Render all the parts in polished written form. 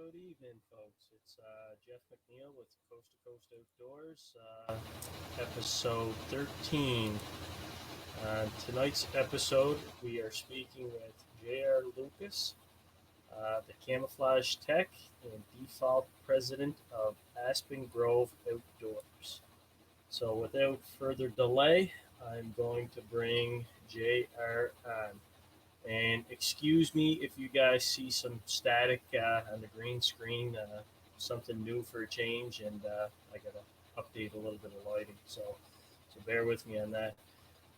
Good evening, folks. It's Jeff McNeil with Coast to Coast Outdoors, episode 13. Tonight's episode, we are speaking with J.R. Lucas, the camouflage tech and default president of Aspen Grove Outdoors. So, without further delay, I'm going to bring J.R. on. And excuse me if you guys see some static on the green screen, something new for a change, and I got to update a little bit of lighting. So bear with me on that.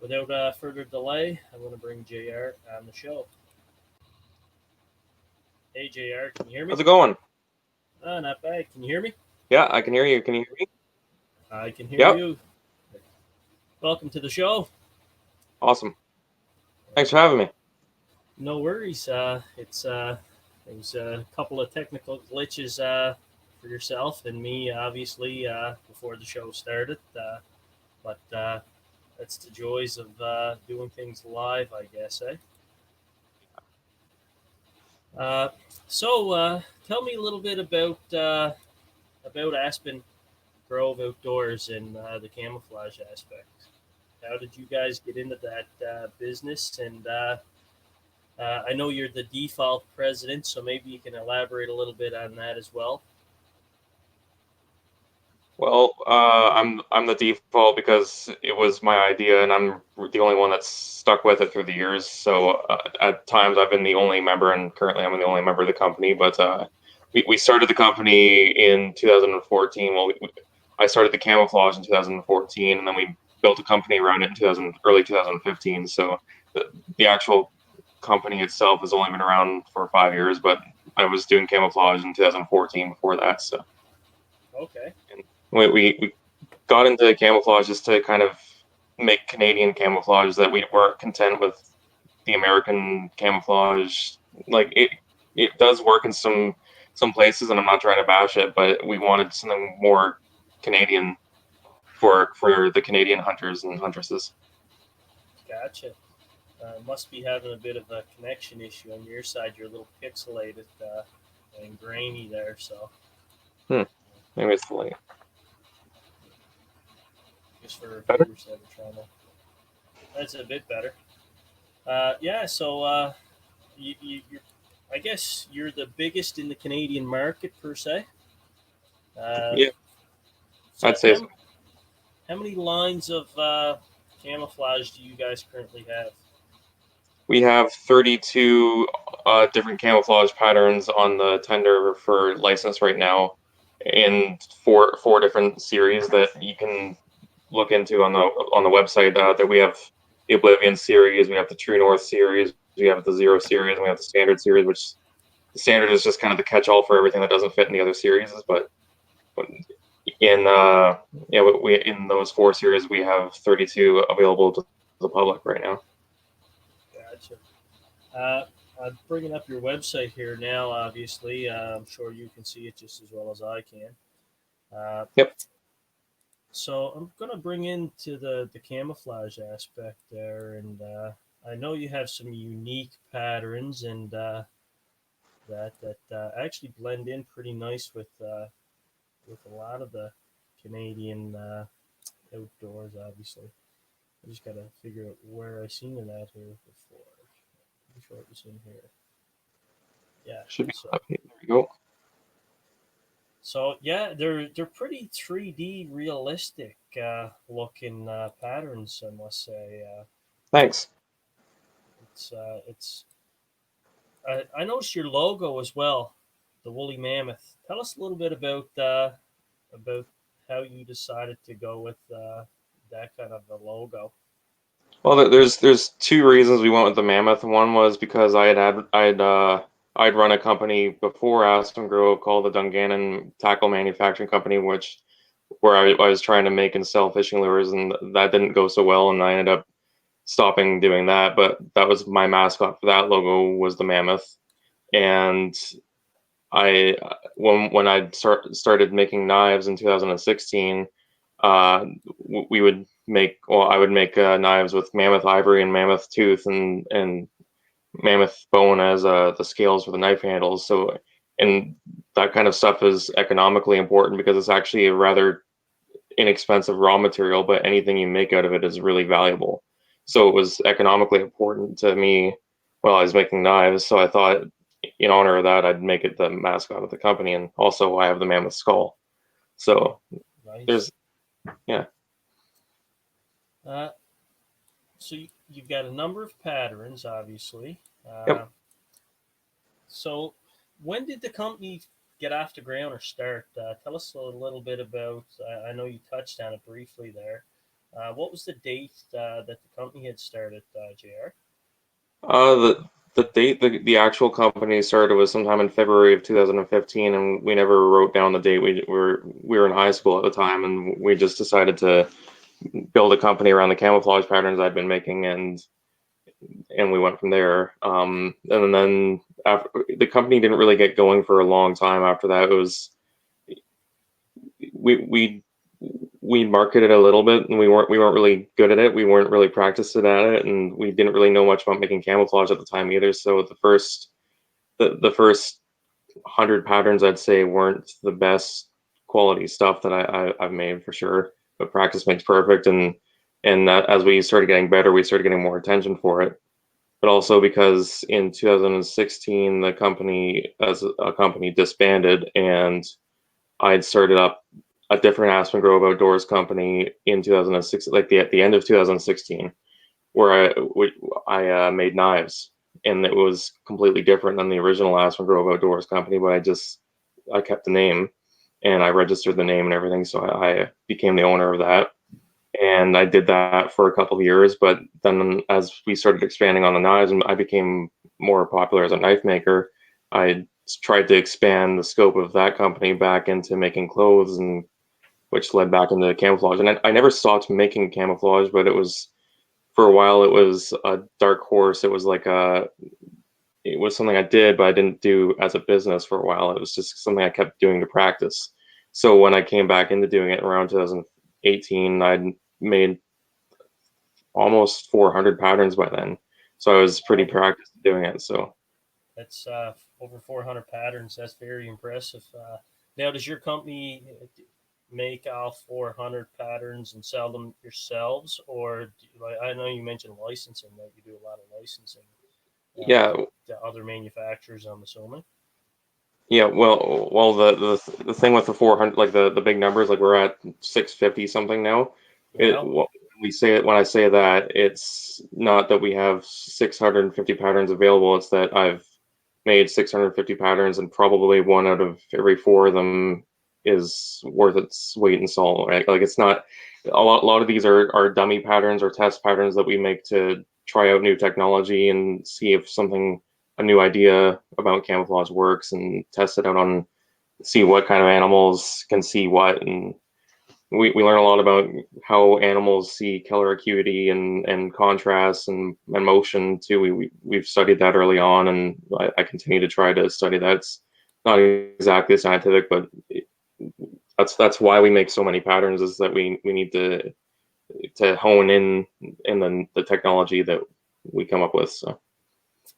Without further delay, I'm going to bring JR on the show. Hey, JR, can you hear me? How's it going? Not bad. Can you hear me? Yeah, I can hear you. Can you hear me? I can hear you. Welcome to the show. Awesome. Thanks for having me. No worries. There was a couple of technical glitches for yourself and me, obviously, before the show started. But that's the joys of doing things live, I guess, eh? So tell me a little bit about Aspen Grove Outdoors and the camouflage aspect. How did you guys get into that business? And I know you're the default president, so maybe you can elaborate a little bit on that as well. Well, I'm the default because it was my idea, and I'm the only one that's stuck with it through the years. So at times I've been the only member, and currently I'm the only member of the company. But we started the company in 2014. Well, I started the camouflage in 2014, and then we built a company around it in early 2015. So the actual company itself has only been around for 5 years, but I was doing camouflage in 2014 before that. So Okay. and we got into camouflage just to kind of make Canadian camouflage, that we weren't content with the American camouflage. Like it does work in some places, and I'm not trying to bash it, but we wanted something more Canadian for the Canadian hunters and huntresses. Gotcha. Must be having a bit of a connection issue on your side. You're a little pixelated and grainy there, so Maybe it's the light. just for Better? viewers that are trying to. That's a bit better. Yeah, so you're, I guess you're the biggest in the Canadian market per se. Yeah, So I'd say so. how many lines of camouflage do you guys currently have? We have 32 different camouflage patterns on the tender for license right now, in four different series that you can look into on the website. That we have the Oblivion series, we have the True North series, we have the Zero series, and we have the Standard series. Which the Standard is just kind of the catch-all for everything that doesn't fit in the other series. But in we in those four series, we have 32 available to the public right now. Gotcha. I'm bringing up your website here now. Obviously, I'm sure you can see it just as well as I can. Yep. So I'm going to bring into the camouflage aspect there, and I know you have some unique patterns, and that actually blend in pretty nice with a lot of the Canadian outdoors. Obviously, I just got to figure out where I seen it at here before. I'm sure it was in here. Yeah. Should be So up here. There we go. So yeah, they're pretty 3D realistic looking patterns, I must say. Thanks. It's I noticed your logo as well, the woolly mammoth. Tell us a little bit about how you decided to go with that kind of a logo. Well, there's two reasons we went with the mammoth. One was because I I'd run a company before Aspen Grove called the Dungannon Tackle Manufacturing Company, which where I was trying to make and sell fishing lures, and that didn't go so well, and I ended up stopping doing that. But that was my mascot for that logo was the mammoth, and I when I started making knives in 2016, we would make well I would make knives with mammoth ivory and mammoth tooth and mammoth bone as the scales for the knife handles. So and that kind of stuff is economically important because it's actually a rather inexpensive raw material, but anything you make out of it is really valuable. So it was economically important to me while I was making knives. So I thought, in honor of that, I'd make it the mascot of the company, and also I have the mammoth skull. So there's Nice. yeah. Uh, so you've got a number of patterns, obviously. Yep. So when did the company get off the ground or start? Tell us a little bit about. I know you touched on it briefly there. What was the date that the company had started, Jr.? The date the actual company started was sometime in February of 2015, and we never wrote down the date. We were in high school at the time, and we just decided to build a company around the camouflage patterns I'd been making, and we went from there. And then after, the company didn't really get going for a long time after that. It was we we we marketed a little bit, and we weren't really good at it. We weren't really practicing at it, and we didn't really know much about making camouflage at the time either. So the first 100 patterns I'd say weren't the best quality stuff that I've made for sure. But practice makes perfect, and as we started getting better, we started getting more attention for it. But also because in 2016 the company as a company disbanded, and I'd started up a different Aspen Grove Outdoors company in 2006, like at the end of 2016, where I made knives, and it was completely different than the original Aspen Grove Outdoors company. But I kept the name, and I registered the name and everything, so I became the owner of that, and I did that for a couple of years. But then, as we started expanding on the knives, and I became more popular as a knife maker, I tried to expand the scope of that company back into making clothes, and which led back into camouflage. And I never stopped making camouflage, but it was for a while it was a dark horse. It was something I did, but I didn't do as a business for a while. It was just something I kept doing to practice. So when I came back into doing it around 2018, I'd made almost 400 patterns by then. So I was pretty Wow, practiced doing it. So that's over 400 patterns. That's very impressive. Now, does your company make all 400 patterns and sell them yourselves, or I know you mentioned licensing that you do a lot of licensing yeah, to other manufacturers, I'm assuming. yeah. Well, the thing with the 400, like the big numbers, like we're at 650 something now. It Wow. we say it when I say that, it's not that we have 650 patterns available. It's that I've made 650 patterns, and probably one out of every four of them is worth its weight in salt. Right? Like it's not a lot of these are dummy patterns or test patterns that we make to try out new technology and see if something a new idea about camouflage works, and test it out on see what kind of animals can see what. And we learn a lot about how animals see color acuity and contrast and motion too. We've studied that early on, and I continue to try to study that. It's not exactly scientific, but that's why we make so many patterns, is that we need to hone in the technology that we come up with. So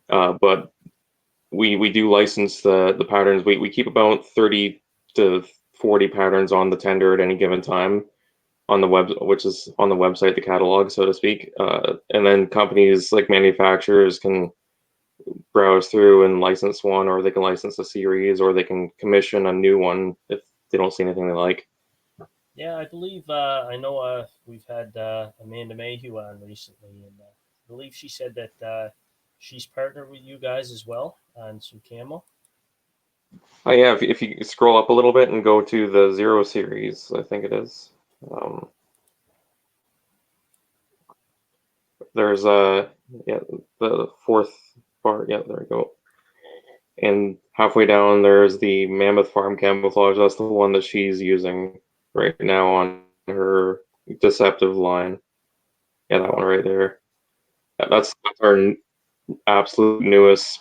but we do license the patterns. We keep about 30 to 40 patterns on the tender at any given time on the web, which is on the website, the catalog, so to speak. And then companies like manufacturers can browse through and license one, or they can license a series, or they can commission a new one if they don't see anything they like. Yeah, I believe I know we've had Amanda Mayhew on recently, and I believe she said that she's partnered with you guys as well on some camo. Oh yeah, if you scroll up a little bit and go to the Zero series, I think it is. Um, there's yeah, the fourth part. Yeah, there we go. And halfway down, there's the Mammoth Farm camouflage. That's the one that she's using right now on her Deceptive line. Yeah, that one right there. That's our absolute newest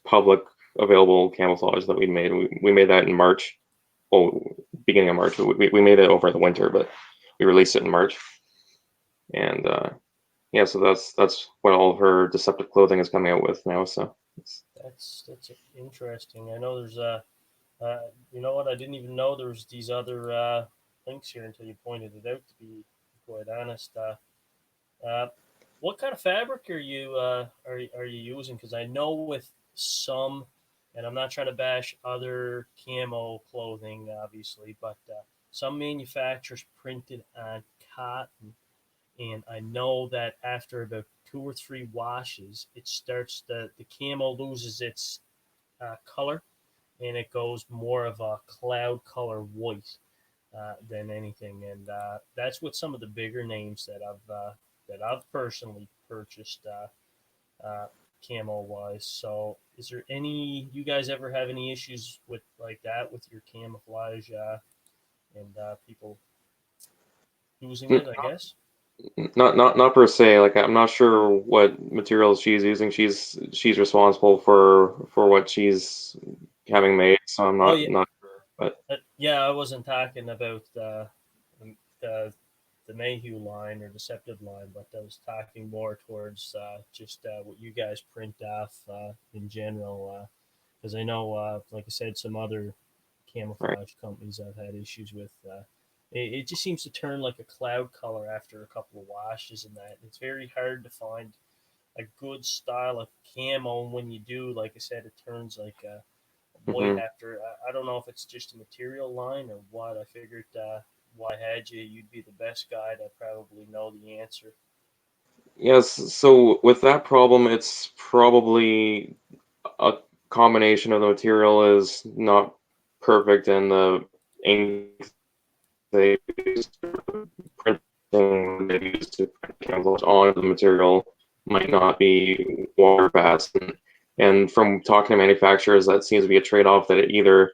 public available camouflage that we made. We made that in March. Well, beginning of March. We made it over the winter, but we released it in March. And yeah, so that's what all of her Deceptive clothing is coming out with now. So That's interesting. I know there's you know what? I didn't even know there was these other links here until you pointed it out. To be quite honest, uh, what kind of fabric are you using? Because I know with some, and I'm not trying to bash other camo clothing, obviously, but some manufacturers printed on cotton, and I know that after about 2 or 3 washes, it starts the camo loses its color, and it goes more of a cloud color white than anything. And that's what some of the bigger names that I've personally purchased uh, camo wise. So, is there any you guys ever have any issues with like that with your camouflage and people using it? I guess. not per se. Like I'm not sure what materials she's using. She's responsible for what she's having made, so I'm Oh not yeah, not sure. But yeah. I wasn't talking about the the Mayhew line or Deceptive line, but I was talking more towards just what you guys print off in general. Because I know, like I said, some other right. camouflage companies I've had issues with. It just seems to turn like a cloud color after a couple of washes, and that it's very hard to find a good style of camo. And when you do, like I said, it turns like a white Hmm. after. I don't know if it's just a material line or what. I figured why had you? You'd be the best guy to probably know the answer. Yes. So with that problem, it's probably a combination of the material is not perfect and the ink they use printing they use to print camouflage on the material might not be water fast. And from talking to manufacturers, that seems to be a trade-off that either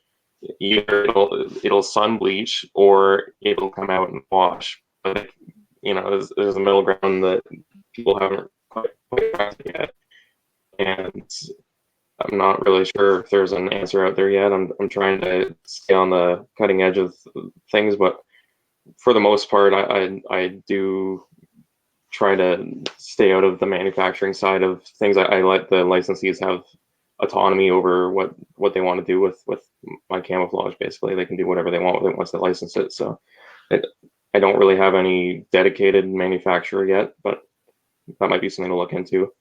it'll sun bleach or it'll come out and wash. But there's a middle ground that people haven't quite cracked yet, and I'm not really sure if there's an answer out there yet. I'm trying to stay on the cutting edge of things, but for the most part, I do try to stay out of the manufacturing side of things. I let the licensees have autonomy over what they want to do with my camouflage. Basically, they can do whatever they want with it once they license it. So it, I don't really have any dedicated manufacturer yet, but that might be something to look into,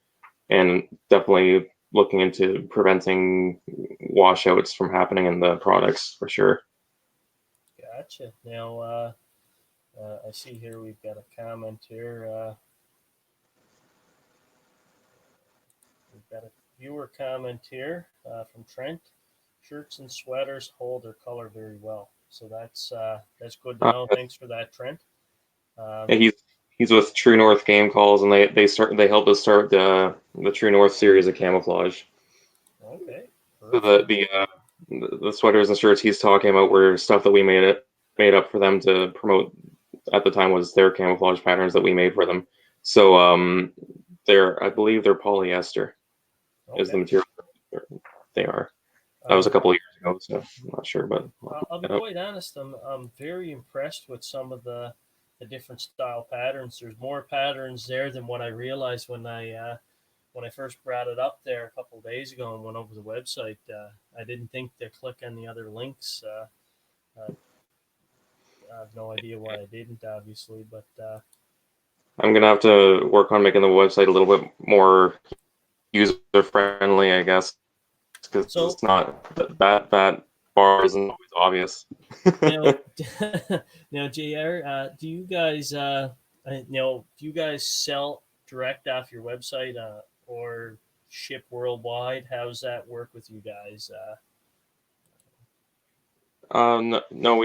and definitely looking into preventing washouts from happening in the products for sure. Gotcha. Now, I see here we've got a comment here. We've got a viewer comment here from Trent. Shirts and sweaters hold their color very well. So that's good to know. Uh, Thanks for that, Trent. Um, yeah, he's with True North Game Calls, and they helped us start the True North series of camouflage. okay, So perfect. the sweaters and shirts he's talking about were stuff that we made up for them to promote at the time was their camouflage patterns that we made for them. So I believe they're polyester is the Okay. material they are. That was a Um, couple of years ago, so I'm not sure, but I'll look I'll be that up. quite honest. I'm very impressed with some of the different style patterns. There's more patterns there than what I realized when I first brought it up there a couple of days ago and went over the website. I didn't think to click on the other links. Uh, I have no idea why I didn't, obviously, but I'm gonna have to work on making the website a little bit more user friendly, I guess, because so it's not that bar isn't always obvious. now, now, Jr. Do you guys, do you guys sell direct off your website or ship worldwide? How's that work with you guys? No, no,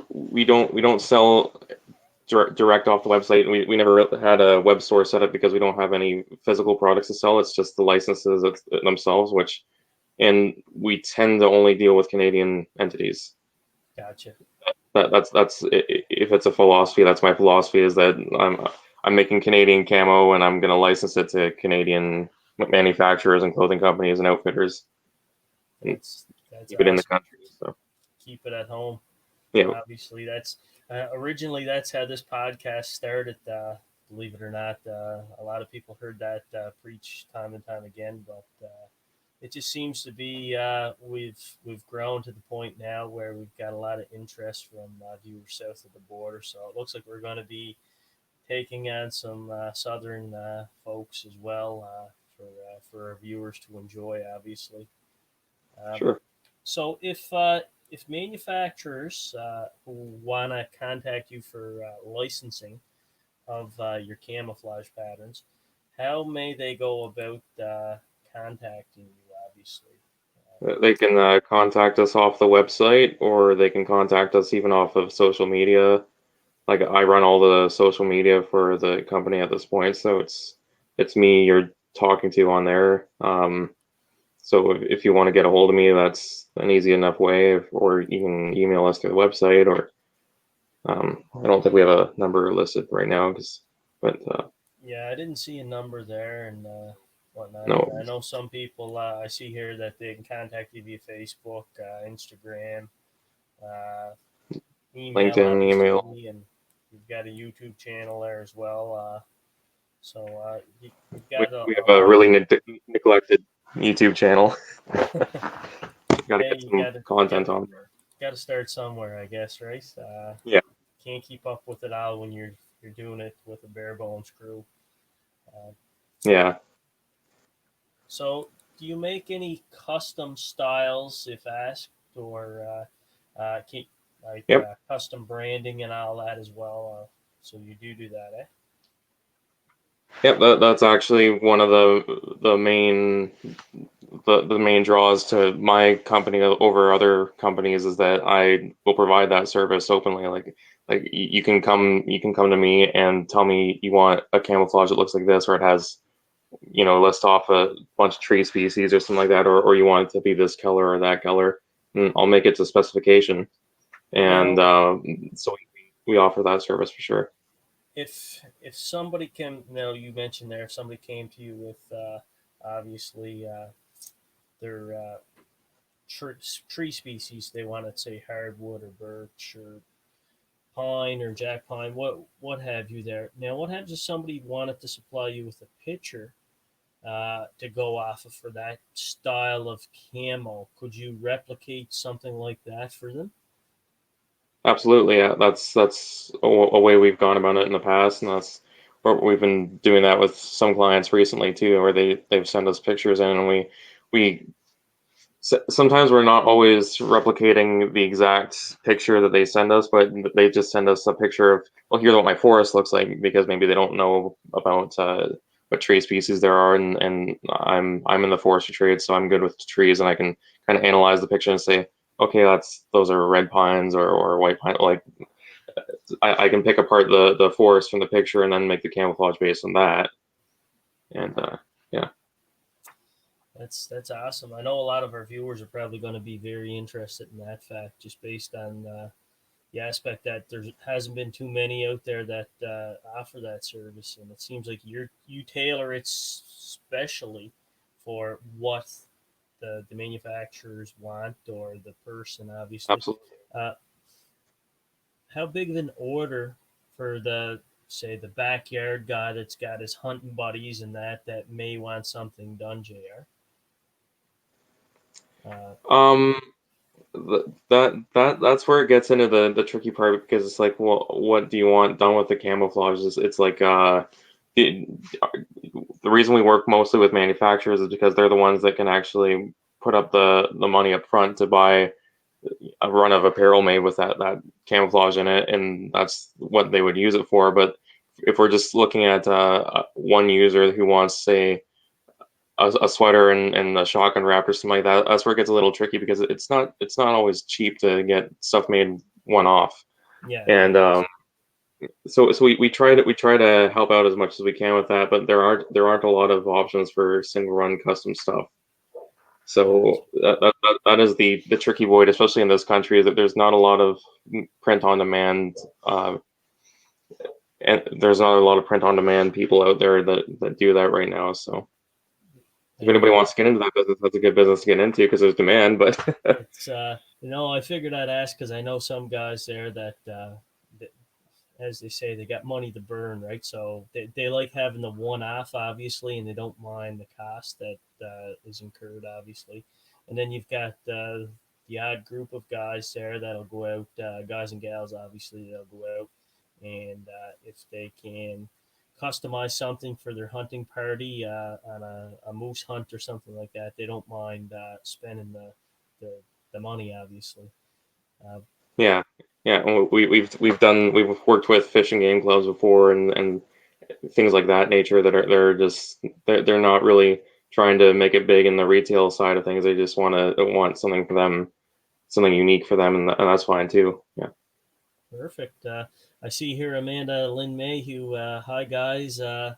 we don't sell direct off the website. We never really had a web store set up because we don't have any physical products to sell. It's just the licenses themselves, which and we tend to only deal with Canadian entities. Gotcha. That's if it's a philosophy, that's my philosophy is that I'm making Canadian camo and I'm going to license it to Canadian manufacturers and clothing companies and outfitters and That's keep it in the awesome. country. So Keep it at home. yeah, Obviously, that's originally that's how this podcast started. Believe it or not, a lot of people heard that preach time and time again, but it just seems to be we've grown to the point now where we've got a lot of interest from viewers south of the border. So it looks like we're going to be taking on some southern folks as well for our viewers to enjoy, obviously. Um, sure. so if manufacturers who want to contact you for licensing of your camouflage patterns, how may they go about contacting you? Obviously, They can contact us off the website, or they can contact us even off of social media. Like I run all the social media for the company at this point, so it's me you're talking to on there. So if you want to get a hold of me, that's an easy enough way, or you can email us through the website, or I don't think we have a number listed right now, but yeah, I didn't see a number there and whatnot. no, I know some people I see here that they can contact you via Facebook, Instagram, uh, email, LinkedIn email. obviously, and you've got a YouTube channel there as well. So you've We, got we a have a lot. really neglected YouTube channel. Got to Hey, get you some content on there. got to start somewhere, I guess, right? Yeah, Can't keep up with it all when you're doing it with a bare bones crew. Uh, yeah. so, do you make any custom styles, if asked, or keep like Yep. custom branding and all that as well? So you do that, eh? Yep, that's actually one of the main draws to my company over other companies is that I will provide that service openly. Like you can come to me and tell me you want a camouflage that looks like this, or it has list off a bunch of tree species or something like that, or you want it to be this color or that color, and I'll make it to specification. And Now, so we offer that service for sure. if somebody came, now you mentioned there, if somebody came to you with obviously their tree species, they want to say hardwood or birch or pine or jack pine, what have you there. Now, what happens if somebody wanted to supply you with a picture to go off of for that style of camo? Could you replicate something like that for them? Absolutely, yeah. That's a way we've gone about it in the past, and that's where we've been doing that with some clients recently too, where they've sent us pictures in, and we sometimes we're not always replicating the exact picture that they send us, but they just send us a picture of, well, here's what my forest looks like, because maybe they don't know about what tree species there are, and I'm in the forestry trade, so I'm good with trees, and I can kind of analyze the picture and say, okay, those are red pines or white pine. Like I can pick apart the forest from the picture and then make the camouflage based on that. And yeah, That's awesome. I know a lot of our viewers are probably going to be very interested in that fact, just based on the aspect that there hasn't been too many out there that offer that service, and it seems like you tailor it specially for what the manufacturers want or the person, obviously. absolutely. Uh, how big of an order for the say the backyard guy that's got his hunting buddies and that may want something done, Jr. Uh, Um, that's where it gets into the tricky part because it's like, well, what do you want done with the camouflage? It's like the the reason we work mostly with manufacturers is because they're the ones that can actually put up the money up front to buy a run of apparel made with that camouflage in it, and that's what they would use it for. But if we're just looking at one user who wants, say, a sweater and a shotgun wrap or something like that, that's where it gets a little tricky because it's not always cheap to get stuff made one off. yeah, And it is. so we try to help out as much as we can with that, but there aren't a lot of options for single run custom stuff. Gotcha. So that is the tricky void, especially in this country, is that there's not a lot of print on demand, and there's not a lot of print on demand people out there that do that right now. So if And anybody wants to get into that business, that's a good business to get into because there's demand. But it's I figured I'd ask because I know some guys there that, as they say, they got money to burn, right? So they like having the one off, obviously, and they don't mind the cost that is incurred, obviously. And then you've got the odd group of guys there that'll go out, guys and gals, obviously, they'll go out, and if they can customize something for their hunting party on a moose hunt or something like that, they don't mind spending the, the money, obviously. Uh, yeah, yeah, and we've worked with fishing game clubs before and things like that nature that are they're not really trying to make it big in the retail side of things. They just want something for them, something unique for them, and that's fine too. Yeah. Perfect. I see here Amanda Lynn Mayhew. Hi guys. Hi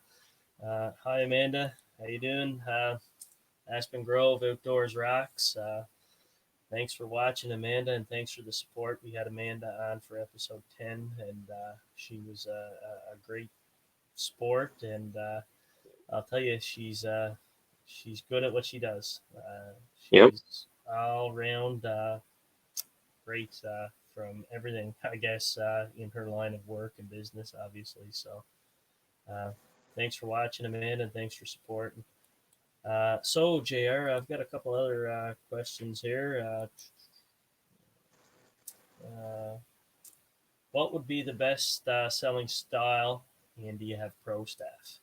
Amanda. How you doing? Aspen Grove Outdoors Rocks. Thanks for watching, Amanda, and thanks for the support. We had Amanda on for episode 10, and she was a great sport. And I'll tell you, she's good at what she does. Yep. She's all round great from everything, I guess, in her line of work and business, obviously. So, uh, thanks for watching, Amanda, and thanks for supporting. So, JR, I've got a couple other questions here. Uh, what would be the best selling style, and do you have pro staff?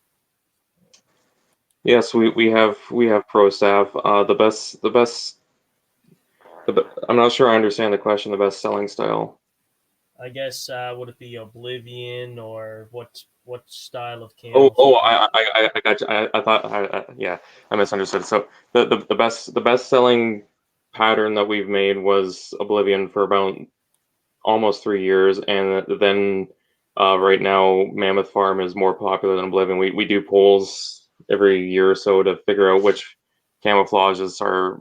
Yes, we have pro staff. I'm not sure I understand the question. The best selling style. I guess would it be Oblivion or what style of Oh, camouflage? I got you. I thought, yeah, I misunderstood. So the best selling pattern that we've made was Oblivion for about almost 3 years, and then right now Mammoth Farm is more popular than Oblivion. We do polls every year or so to figure out which camouflages are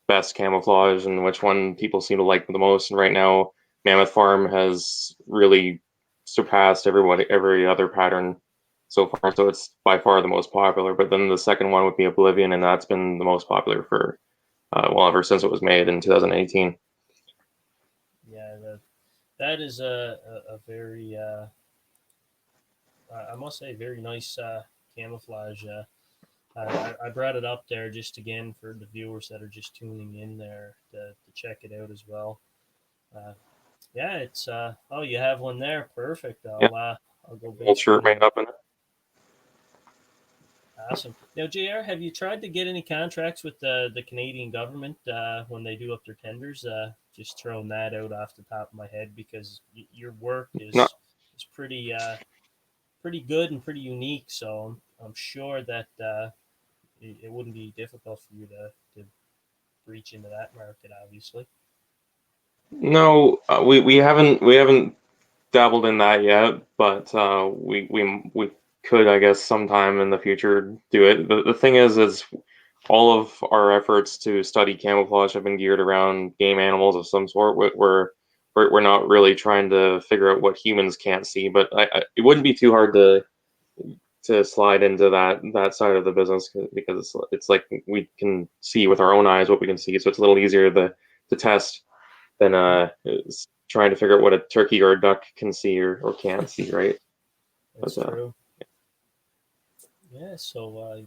best camouflage and which one people seem to like the most. And right now, Mammoth Farm has really surpassed every other pattern so far. So it's by far the most popular. But then the second one would be Oblivion, and that's been the most popular for well, ever since it was made in 2018. Yeah, that is a very I must say, very nice camouflage. I brought it up there just again for the viewers that are just tuning in there to check it out as well. Uh, yeah, it's oh, you have one there. Perfect. Yeah, I'll go big old shirt screen. made up in it. Awesome. Now, JR, have you tried to get any contracts with the Canadian government when they do up their tenders? Just throwing that out off the top of my head because your work No, is pretty good and pretty unique. So I'm sure that it wouldn't be difficult for you to reach into that market, obviously. no, we haven't dabbled in that yet, but we could, I guess, sometime in the future do it. The thing is all of our efforts to study camouflage have been geared around game animals of some sort. We're not really trying to figure out what humans can't see, but it wouldn't be too hard to slide into that side of the business because it's like we can see with our own eyes what we can see, so it's a little easier to test than trying to figure out what a turkey or a duck can see or can't see, right? That's But true. Yeah, so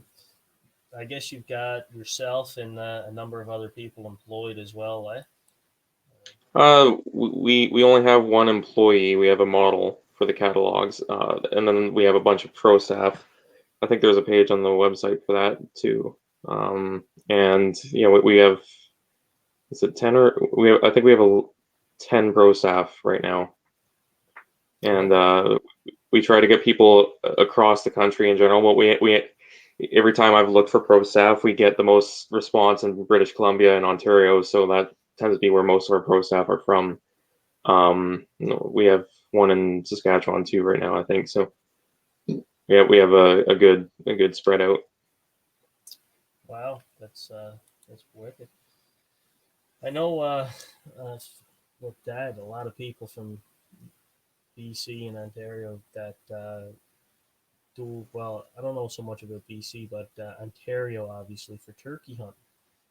I guess you've got yourself and a number of other people employed as well, eh? we only have one employee. We have a model for the catalogs, and then we have a bunch of pro staff. I think there's a page on the website for that too. And we have, is it 10 or I think we have 10 pro staff right now, and Okay. we try to get people across the country in general. But we every time I've looked for pro staff, we get the most response in British Columbia and Ontario, so that tends to be where most of our pro staff are from. We have one in Saskatchewan too right now, I think. So yeah, we have a good spread out. Wow, that's That's wicked. I know uh, with that, a lot of people from BC and Ontario that do well. I don't know so much about BC, but Ontario obviously for turkey hunting.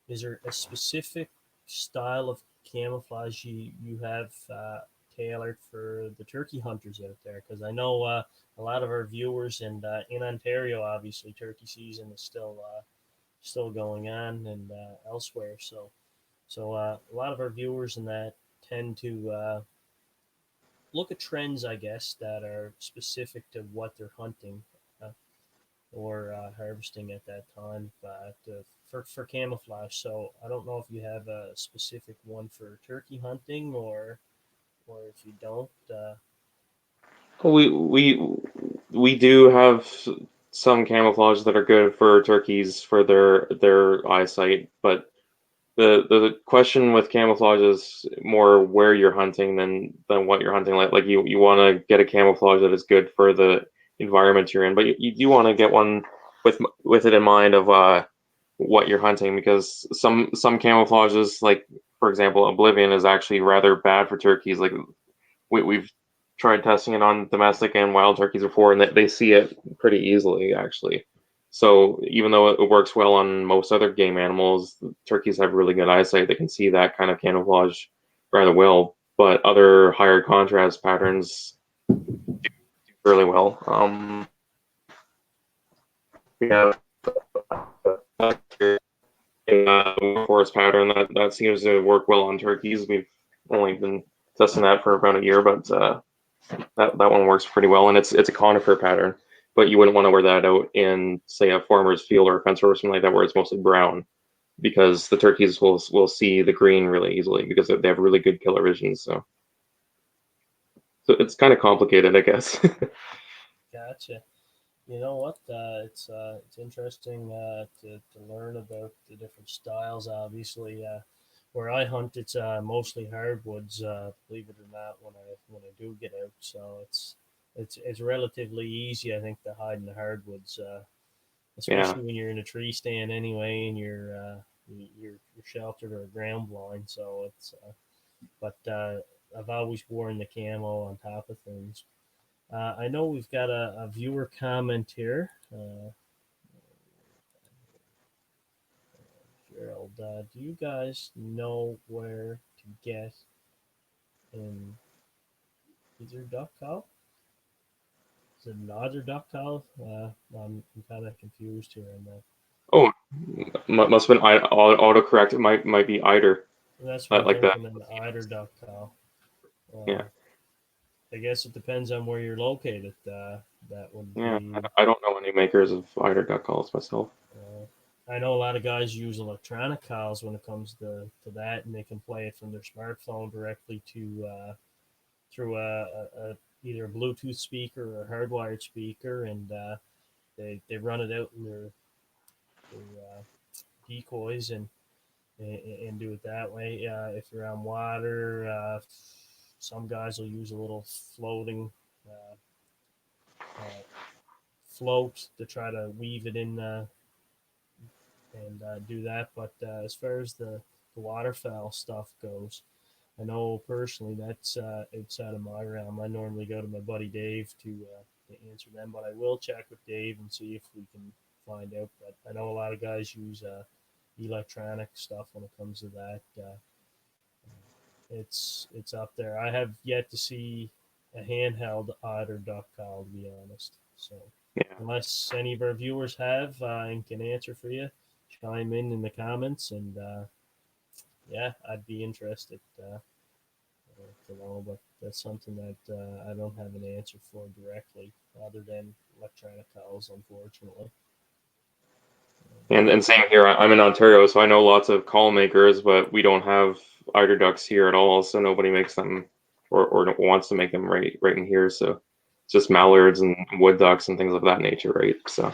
Is there a specific style of camouflage you have tailored for the turkey hunters out there? Because I know a lot of our viewers and in Ontario, obviously, turkey season is still going on and elsewhere. So a lot of our viewers in that tend to look at trends, I guess, that are specific to what they're hunting. Or harvesting at that time for camouflage. So I don't know if you have a specific one for turkey hunting or if you don't. We do have some camouflage that are good for turkeys for their eyesight, but the question with camouflage is more where you're hunting than what you're hunting. Like you want to get a camouflage that is good for the environment you're in, but you do want to get one with it in mind of what you're hunting, because some camouflages, like for example, Oblivion, is actually rather bad for turkeys. Like we've tried testing it on domestic and wild turkeys before, and they see it pretty easily, actually. So even though it works well on most other game animals, turkeys have really good eyesight. They can see that kind of camouflage rather well. But other higher contrast patterns do fairly well. We have a forest pattern that seems to work well on turkeys. We've only been testing that for about a year, but that one works pretty well, and it's a conifer pattern. But you wouldn't want to wear that out in, say, a farmer's field or a fence or something like that, where it's mostly brown, because the turkeys will see the green really easily because they have really good killer vision. So it's kind of complicated, I guess. Gotcha. You know what? It's interesting to learn about the different styles. Obviously, where I hunt, it's mostly hardwoods. Believe it or not, when I do get out, so it's relatively easy, I think, to hide in the hardwoods. Yeah. Especially when you're in a tree stand anyway, and you're sheltered or ground blind. So but I've always worn the camo on top of things. I know we've got a viewer comment here. Gerald, do you guys know where to get an either duck call? Is it an otter duck call? I'm kind of confused here on that. Oh, must have been autocorrect. It might be eider, That's what I'm like that. thinking, an eider duck call. Yeah. Uh, I guess it depends on where you're located. That would Yeah. be. I don't know any makers of eider duck calls myself. Uh, I know a lot of guys use electronic calls when it comes to that, and they can play it from their smartphone directly to through either a Bluetooth speaker or a hardwired speaker, and they run it out in their decoys and do it that way. If you're on water, some guys will use a little floating uh, uh, float to try to weave it in and do that. But as far as the waterfowl stuff goes, I know personally that's outside of my realm. I normally go to my buddy Dave to answer them, but I will check with Dave and see if we can find out. But I know a lot of guys use electronic stuff when it comes to that. It's up there. I have yet to see a handheld otter duck call, to be honest. So Yeah. unless any of our viewers have and can answer for you, chime in the comments, and yeah, I'd be interested to know. But that's something that I don't have an answer for directly, other than electronic calls, unfortunately. And same here. I'm in Ontario, so I know lots of call makers, but we don't have eider ducks here at all. So nobody makes them or wants to make them right in here. So it's just mallards and wood ducks and things of that nature, right? So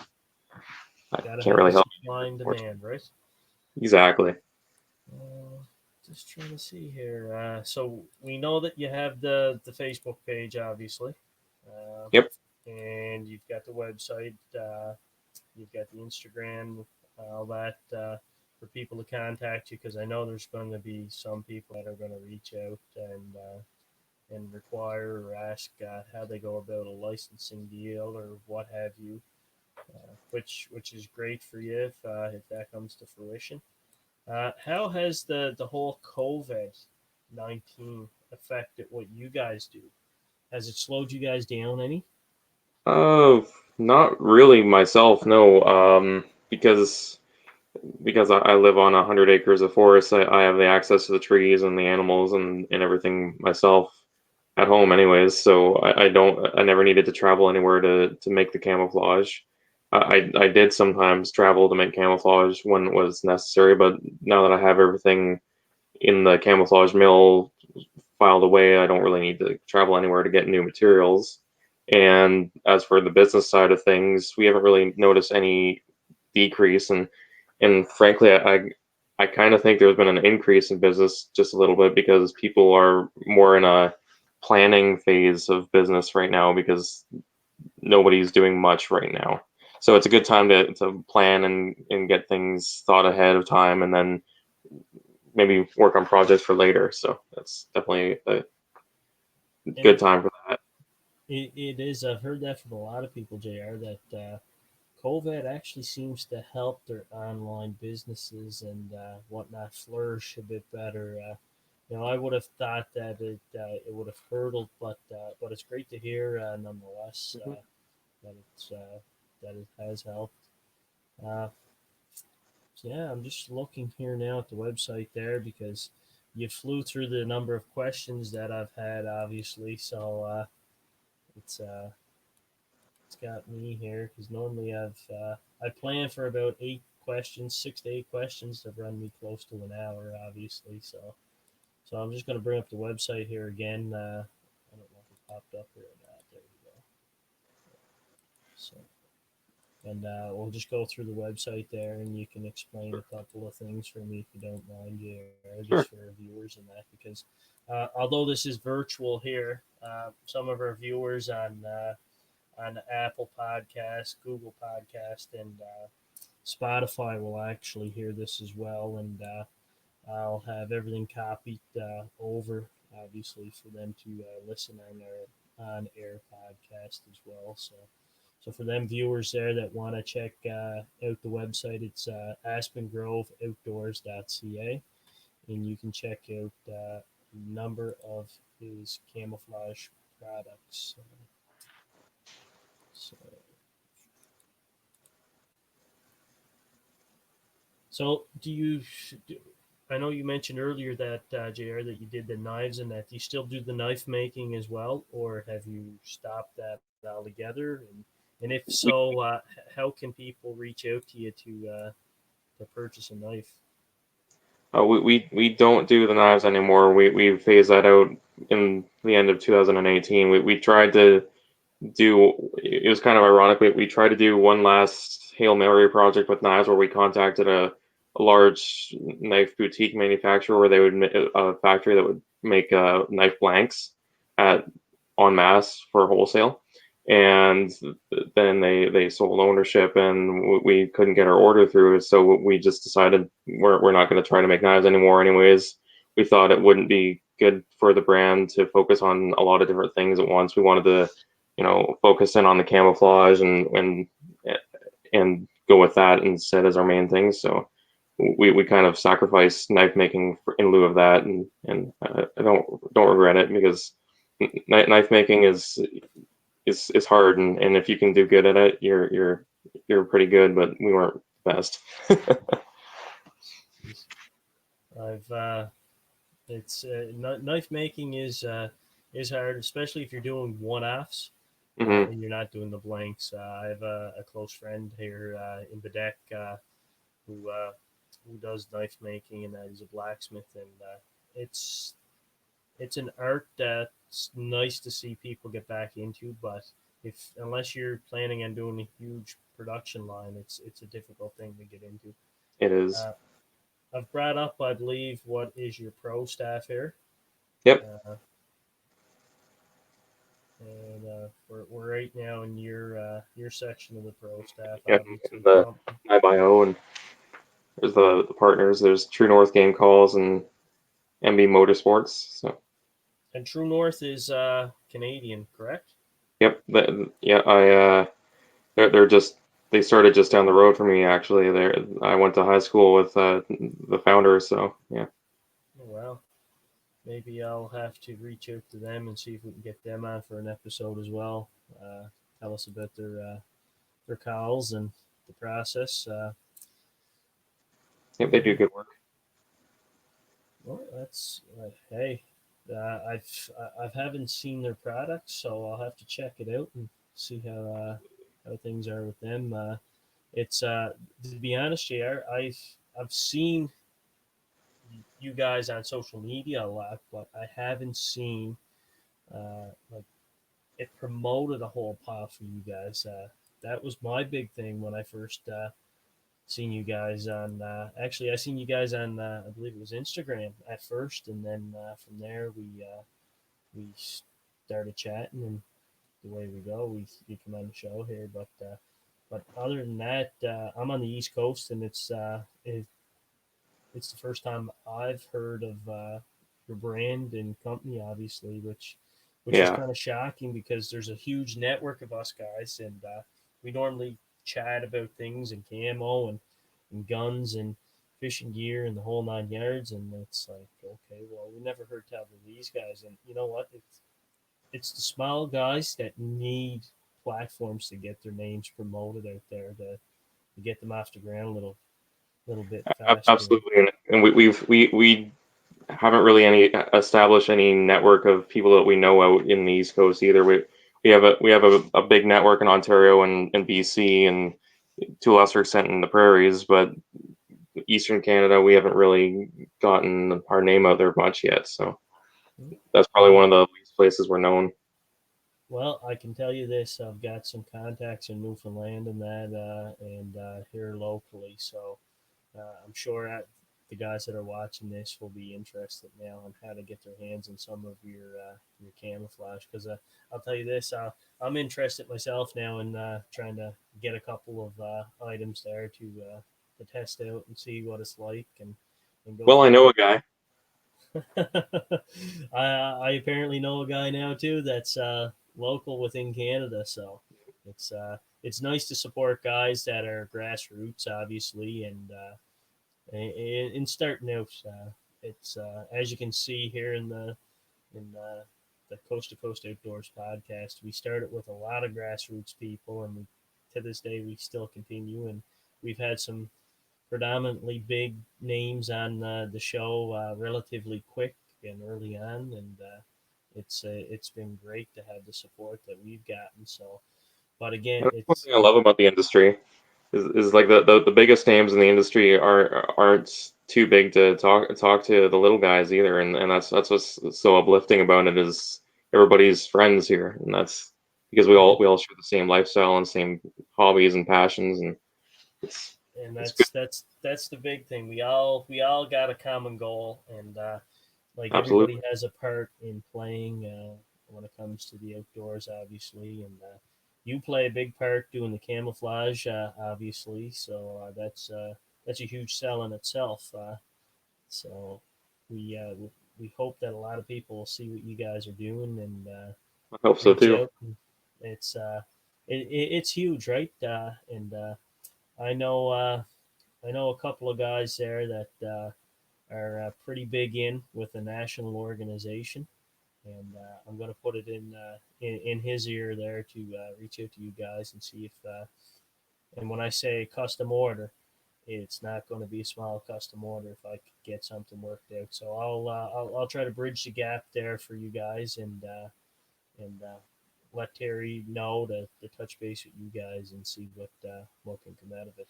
I Got to can't have really the help supply and you. demand, right? Exactly. Uh, just trying to see here. So we know that you have the Facebook page, obviously, uh, Yep. and you've got the website. You've got the Instagram, all that. for people to contact you? Because I know there's going to be some people that are going to reach out and require or ask how they go about a licensing deal or what have you, which is great for you if that comes to fruition. How has the whole COVID-19 affected what you guys do? Has it slowed you guys down any? Uh, Not really myself, no. Because I live on 100 acres of forest, I have the access to the trees and the animals and everything myself at home anyways, so I never needed to travel anywhere to make the camouflage. I did sometimes travel to make camouflage when it was necessary, but now that I have everything in the camouflage mill filed away, I don't really need to travel anywhere to get new materials. And as for the business side of things, we haven't really noticed any decrease, and frankly, I kind of think there's been an increase in business just a little bit because people are more in a planning phase of business right now because nobody's doing much right now. So it's a good time to plan and get things thought ahead of time and then maybe work on projects for later. So that's definitely a And good time for that. it is. I've heard that from a lot of people, Jr. That COVID actually seems to help their online businesses and whatnot flourish a bit better. I would have thought that it would have hurdled, but it's great to hear nonetheless Mhm. that that it has helped. Uh, so yeah, I'm just looking here now at the website there because you flew through the number of questions that I've had, obviously. So it's uh, it's got me here because normally I plan for about 8 questions, 6 to 8 questions to run me close to an hour, obviously. So I'm just going to bring up the website here again. I don't know if it popped up here or not. There we go. So and we'll just go through the website there, and you can explain a couple of things for me if you don't mind, just Sure. for our viewers and that, because although this is virtual here, some of our viewers on Apple Podcast, Google Podcast, and Spotify will actually hear this as well, and I'll have everything copied over, obviously, for them to listen on our on air podcast as well. So for them viewers there that want to check out the website, it's aspengroveoutdoors.ca, and you can check out a number of his camouflage products. So So, do you? I know you mentioned earlier that Jr. that you did the knives and that. Do you still do the knife making as well, or have you stopped that altogether? And if We so, how can people reach out to you to purchase a knife? we don't do the knives anymore. We phased that out in the end of 2018. We tried to do. It was kind of ironic. We tried to do one last Hail Mary project with knives where we contacted a large knife boutique manufacturer where they would a factory that would make knife blanks at en masse for wholesale, and then they sold ownership and we couldn't get our order through, so we just decided we're not going to try to make knives anymore anyways. We thought it wouldn't be good for the brand to focus on a lot of different things at once. We wanted to focus in on the camouflage and go with that instead as our main thing. So we kind of sacrificed knife making in lieu of that, and I don't regret it because knife making is hard, and if you can do good at it, you're pretty good. But we weren't the best. I've it's knife making is hard, especially if you're doing one offs Hmm. and you're not doing the blanks. I have a close friend here in Bedeck who who does knife making, and he's a blacksmith, and it's it's an art that's nice to see people get back into, but if unless you're planning on doing a huge production line, it's a difficult thing to get into. It is. Uh, I've brought up, I believe, what is your pro staff here, Yep. uh, and we're right now in your section of the pro staff, Yep. obviously. The my bio There's the partners. There's True North Game Calls and MB Motorsports. So And True North is Canadian, correct? yep, yeah, they're just they started just down the road from me actually. I went to high school with the founders, so yeah. Oh, well, maybe I'll have to reach out to them and see if we can get them on for an episode as well. Uh, Tell us about their cows and the process. Yep, they do Yeah, good work. well, that's hey, I haven't seen their products, so I'll have to check it out and see how things are with them. It's To be honest, JR, I've seen you guys on social media a lot, but I haven't seen like it promoted a whole pot for you guys. That was my big thing when I first seen you guys on. Actually, I seen you guys on I believe it was Instagram at first, and then from there we started chatting, and the way we go, we you come on the show here. But other than that, I'm on the East Coast, and it's the first time I've heard of your brand and company, obviously, which is Yeah. kind of shocking because there's a huge network of us guys, and we normally chat about things and camo and guns and fishing gear and the whole 9 yards, and it's like, okay, well, we never heard tell of these guys, and you know what? It's the small guys that need platforms to get their names promoted out there to get them off the ground a little bit faster. And Absolutely, and we haven't really any established any network of people that we know out in the East Coast either. We have a big network in Ontario and BC and to a lesser extent in the prairies, but Eastern Canada we haven't really gotten our name out there much yet. So that's probably one well, of the least places we're known. Well, I can tell you this: I've got some contacts in Newfoundland and that, and here locally. So I'm sure the guys that are watching this will be interested now on how to get their hands on some of your camouflage. Because I'll tell you this: I'm interested myself now in trying to get a couple of items there to test out and see what it's like and go Well, I from know there. a guy. I apparently know a guy now too that's local within Canada, so it's nice to support guys that are grassroots, obviously, and in starting out. It's As you can see here in the Coast to Coast Outdoors podcast, we started with a lot of grassroots people, and to this day we still continue, and we've had some predominantly big names on the show relatively quick and early on, and it's been great to have the support that we've gotten. So, but again, That's one thing I love about the industry is like the biggest names in the industry aren't too big to talk to the little guys either, and that's what's so uplifting about it is everybody's friends here, and that's because we yeah, all share the same lifestyle and same hobbies and passions, and it's and it's good. that's the big thing. We all got a common goal, and like everybody Absolutely, has a part in playing when it comes to the outdoors, obviously, and you play a big part doing the camouflage, obviously. So that's a huge sell in itself. So we hope that a lot of people will see what you guys are doing and I hope so reach too. out. And it's it's huge, right? And I know I know a couple of guys there that are pretty big in with a national organization, and I'm going to put it in his ear there to reach out to you guys and see if. And when I say custom order, it's not going to be a small custom order if I could get something worked out. So I'll try to bridge the gap there for you guys and let Terry know to touch base with you guys and see what can come out of it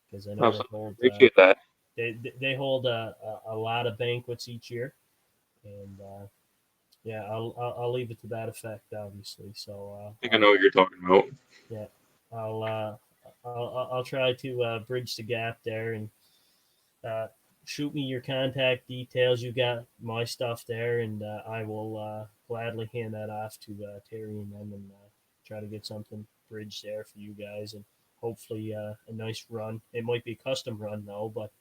because I know Absolutely, appreciate that. they hold a lot of banquets each year and yeah I'll leave it to that effect obviously. So I think I know what you're talking about. yeah I'll uh, I'll try to bridge the gap there and uh, shoot me your contact details. You got my stuff there, and I will gladly hand that off to Terry and them and try to get something bridged there for you guys. And hopefully a nice run. It might be a custom run though, but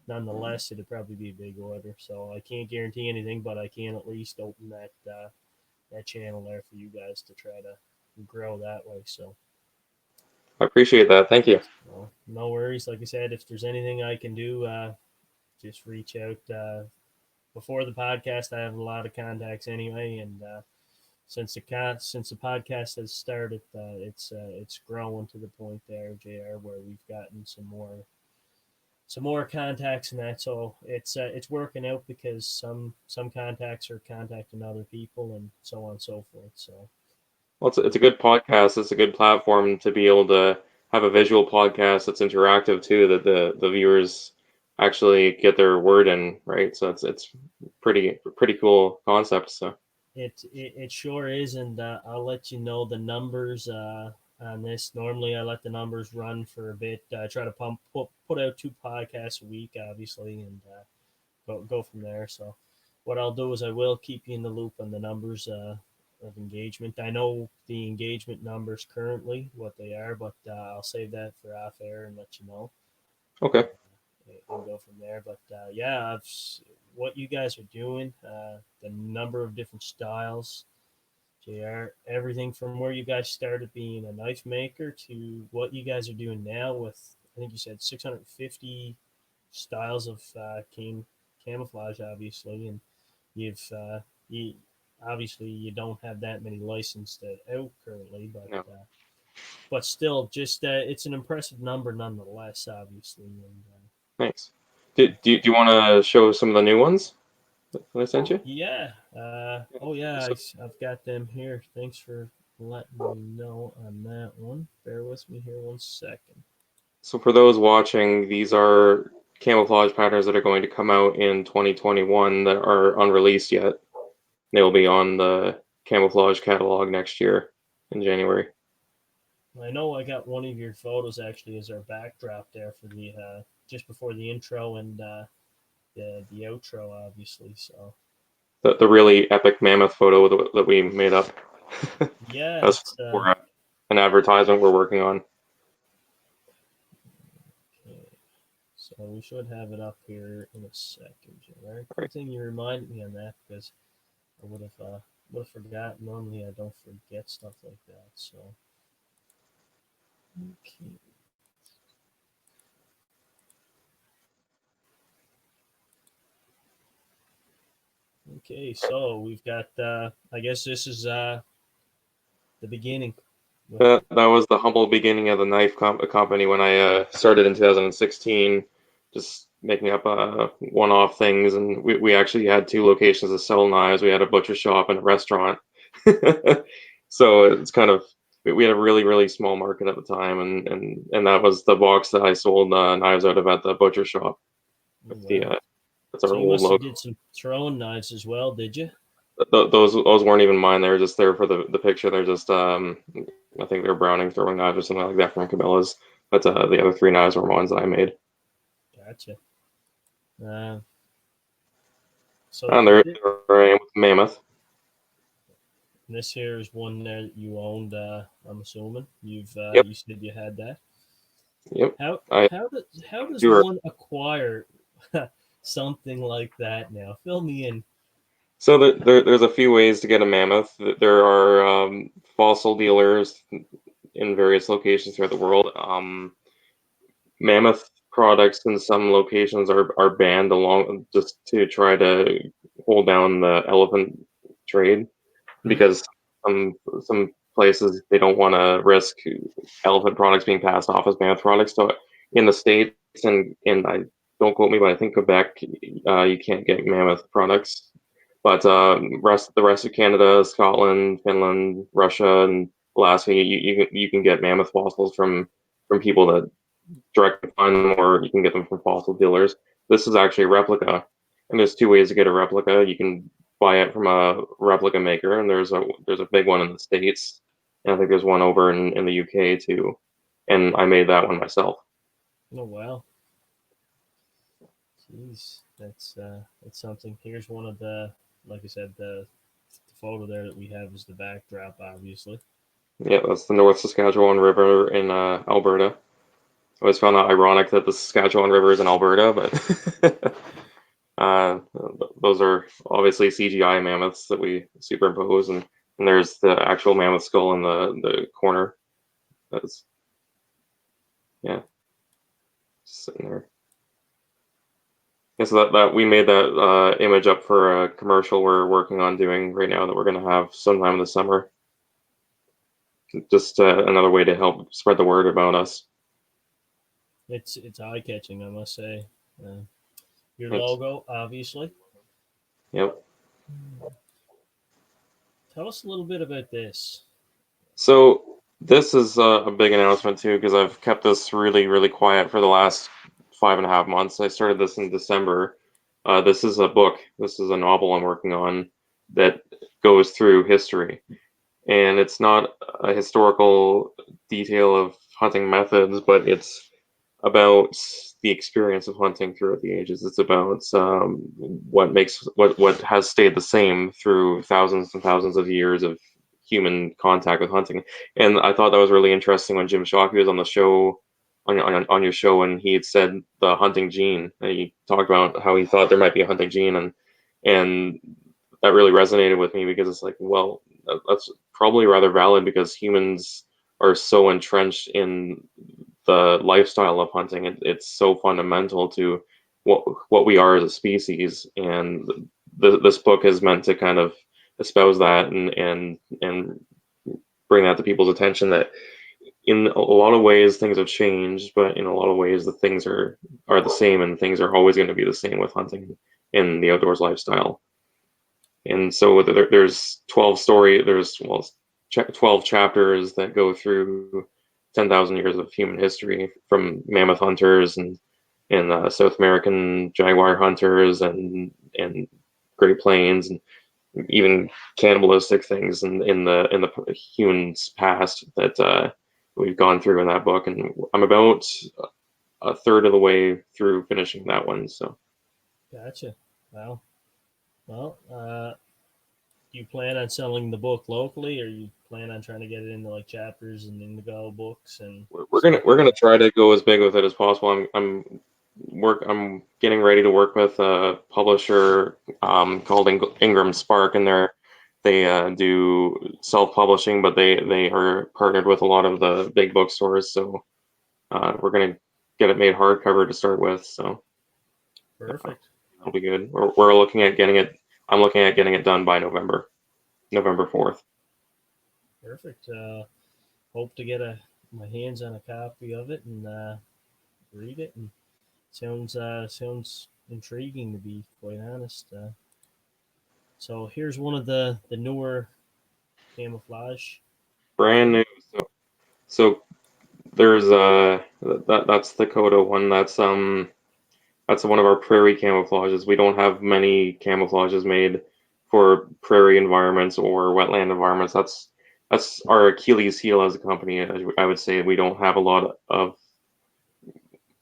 nonetheless, it'd probably be a big order. So I can't guarantee anything, but I can at least open that channel there for you guys to try to grow that way. So, I appreciate that. Thank you. well, no worries. Like I said, if there's anything I can do, just reach out. Before the podcast, I have a lot of contacts anyway, and since the podcast has started, it's growing to the point there, Jr., where we've gotten some more contacts and that. So it's working out because some contacts are contacting other people and so on and so forth. So Well, it's a good podcast. It's a good platform to be able to have a visual podcast that's interactive too, that the viewers actually get their word in, right? So it's pretty cool concept. So it sure is, and I'll let you know the numbers on this. Normally, I let the numbers run for a bit. I try to put out 2 podcasts a week, obviously, and go from there. So, what I'll do is I will keep you in the loop on the numbers of engagement. I know the engagement numbers currently what they are, but I'll save that for off air and let you know, okay, and go from there. But yeah, what you guys are doing, the number of different styles, JR, everything from where you guys started being a knife maker to what you guys are doing now with, I think you said 650 styles of camouflage, obviously, and you've you obviously you don't have that many licensed out currently, no, but still, just it's an impressive number nonetheless, obviously. And thanks. Do you want to show some of the new ones that I sent you? yeah, oh yeah, So, I've got them here. Thanks for letting me know on that one. Bear with me here 1 second. so for those watching, these are camouflage patterns that are going to come out in 2021 that are unreleased yet. They'll be on the camouflage catalog next year in January. I know I got one of your photos actually as our backdrop there for the just before the intro and the outro, obviously. So The really epic mammoth photo that we made up. yeah, That's it's for an advertisement we're working on. okay. So we should have it up here in a second. All right, Right. good thing you reminded me on that because I would have forgotten. Normally, I don't forget stuff like that. So okay, okay. So we've got. I guess this is the beginning with That was the humble beginning of the knife company when I started in 2016, just making up one-off things, and we actually had 2 locations to sell knives. We had a butcher shop and a restaurant, so it's kind of we had a really small market at the time, and that was the box that I sold knives out of at the butcher shop. oh, With the wow. that's So our you old must have logo. did some throwing knives as well, did you? Those weren't even mine. They were just there for the picture. They're just I think they're Browning throwing knives or something like that from Cabela's. But the other 3 knives were ones that I made. Gotcha. Uh, so And there I am with Mammoth. this here is one there that you owned. I'm assuming Yep, you said you had that. yep. How I how does do. one acquire something like that now? Fill me in. So there's a few ways to get a Mammoth. There are fossil dealers in various locations throughout the world. Mammoth products in some locations are banned along just to try to hold down the elephant trade, Mhm. because some places they don't want to risk elephant products being passed off as mammoth products. So in the states and I don't quote me, but I think Quebec, you can't get mammoth products. But the rest of Canada, Scotland, Finland, Russia, and Alaska, you can get mammoth fossils from people that directly find them, or you can get them from fossil dealers. This is actually a replica, and there's 2 ways to get a replica. You can buy it from a replica maker, and there's a big one in the States, and I think there's one over in the UK too. And I made that one myself. Oh wow, jeez, that's something. Here's one of the, like I said, the photo there that we have is the backdrop, obviously. Yeah, that's the North Saskatchewan River in Alberta. I always found that ironic that the Saskatchewan River is in Alberta, but uh, those are obviously CGI mammoths that we superimpose, and there's the actual mammoth skull in the corner. That's yeah, sitting there. Yeah, so that we made that image up for a commercial we're working on doing right now that we're going to have sometime in the summer. Just another way to help spread the word about us. It's eye catching, I must say. Uh, your It's logo, obviously. yep. Tell us a little bit about this. So this is a big announcement too because I've kept this really quiet for the last 5.5 months. I started this in December. This is a book. This is a novel I'm working on that goes through history, and it's not a historical detail of hunting methods, but it's about the experience of hunting throughout the ages. It's about what has stayed the same through thousands and thousands of years of human contact with hunting. And I thought that was really interesting when Jim Shockey was on the show, on your show, and he had said the hunting gene. And he talked about how he thought there might be a hunting gene, and that really resonated with me because it's like, well, that's probably rather valid because humans are so entrenched in the lifestyle of hunting. It's so fundamental to what we are as a species, and this book is meant to kind of espouse that and bring that to people's attention that in a lot of ways things have changed, but in a lot of ways the things are the same, and things are always going to be the same with hunting in the outdoors lifestyle. And so there's 12 story there's well 12 chapters that go through 10,000 years of human history, from mammoth hunters and South American jaguar hunters and Great Plains, and even cannibalistic things in the humans past that we've gone through in that book. And I'm about a third of the way through finishing that one. So Gotcha. Well, do you plan on selling the book locally, or you plan on trying to get it into like chapters and Indigo books and we're gonna stuff we're like gonna that? try to go as big with it as possible. I'm getting ready to work with a publisher called Ingram Spark, and they do self-publishing, but they are partnered with a lot of the big bookstores. So we're gonna get it made hardcover to start with. So Perfect. that'll be good. We're looking at getting it. I'm looking at getting it done by November 4th. Perfect. Hope to get my hands on a copy of it and read it. And sounds intriguing, to be quite honest. So here's one of the newer camouflage Brand items. new. So there's that's the Kodo one. That's one of our prairie camouflages. We don't have many camouflages made for prairie environments or wetland environments. That's our Achilles heel as a company. I would say we don't have a lot of